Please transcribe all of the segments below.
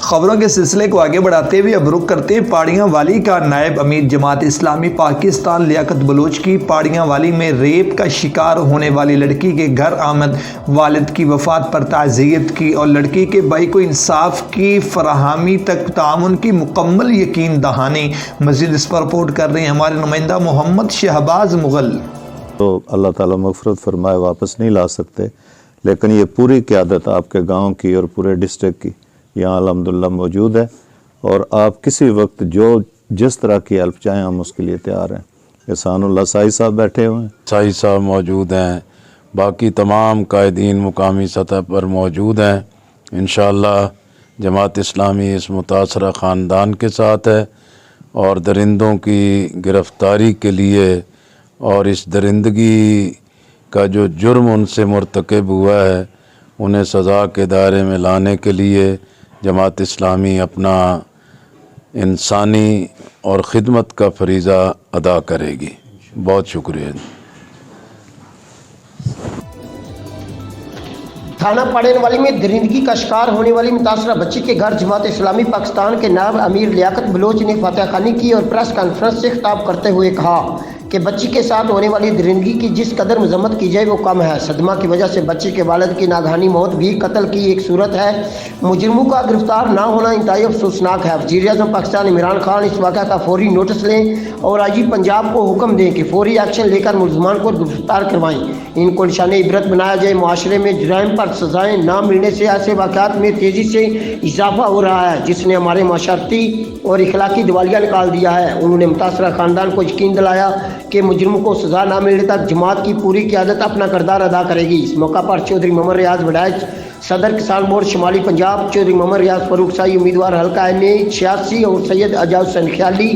خبروں کے سلسلے کو آگے بڑھاتے ہوئے اب رخ کرتے ہیں پاڑیاں والی کا۔ نائب امیر جماعت اسلامی پاکستان لیاقت بلوچ کی پاڑیاں والی میں ریپ کا شکار ہونے والی لڑکی کے گھر آمد، والد کی وفات پر تعزیت کی اور لڑکی کے بھائی کو انصاف کی فراہمی تک تعاون کی مکمل یقین دہانی۔ مزید اس پر رپورٹ کر رہے ہیں ہمارے نمائندہ محمد شہباز مغل۔ تو اللہ تعالیٰ مغفرت فرمائے، واپس نہیں لا سکتے، لیکن یہ پوری قیادت آپ کے گاؤں کی اور پورے ڈسٹرکٹ کی یہاں الحمدللہ موجود ہے، اور آپ کسی وقت جس طرح کی ہیلپ چاہیں ہم اس کے لیے تیار ہیں۔ احسان اللہ سائی صاحب بیٹھے ہوئے ہیں، سائی صاحب موجود ہیں، باقی تمام قائدین مقامی سطح پر موجود ہیں۔ انشاءاللہ جماعت اسلامی اس متاثرہ خاندان کے ساتھ ہے، اور درندوں کی گرفتاری کے لیے اور اس درندگی کا جو جرم ان سے مرتکب ہوا ہے انہیں سزا کے دائرے میں لانے کے لیے جماعت اسلامی اپنا انسانی اور خدمت کا فریضہ ادا کرے گی۔ بہت شکریہ۔ تھانہ پاڑیاں والی میں درندگی کا شکار ہونے والی متاثرہ بچی کے گھر جماعت اسلامی پاکستان کے نائب امیر لیاقت بلوچ نے فاتحہ خوانی کی اور پریس کانفرنس سے خطاب کرتے ہوئے کہا کہ بچی کے ساتھ ہونے والی درندگی کی جس قدر مذمت کی جائے وہ کم ہے۔ صدمہ کی وجہ سے بچی کے والد کی ناگہانی موت بھی قتل کی ایک صورت ہے۔ مجرموں کا گرفتار نہ ہونا انتہائی افسوسناک ہے۔ وزیر اعظم پاکستان عمران خان اس واقعہ کا فوری نوٹس لیں اور آئی جی پنجاب کو حکم دیں کہ فوری ایکشن لے کر ملزمان کو گرفتار کروائیں، ان کو نشان عبرت بنایا جائے۔ معاشرے میں جرائم پر سزائیں نہ ملنے سے ایسے واقعات میں تیزی سے اضافہ ہو رہا ہے جس نے ہمارے معاشرتی اور اخلاقی دیوالیہ نکال دیا ہے۔ انہوں نے متاثرہ خاندان کو یقین دلایا کہ مجرموں کو سزا نہ ملنے تک جماعت کی پوری قیادت اپنا کردار ادا کرے گی۔ اس موقع پر چودھری محمد ریاض وڈائچ صدر کسان بورڈ شمالی پنجاب، چودھری محمد ریاض فاروق سائی امیدوار حلقہ این 86 اور سید اعجاز حسین خیالی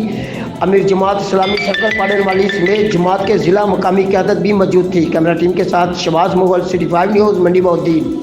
امیر جماعت اسلامی سرکل پاڑیاں والی سمیت جماعت کے ضلع مقامی قیادت بھی موجود تھی۔ کیمرہ ٹیم کے ساتھ شہباز مغل، City 5 نیوز، منڈی بہدین۔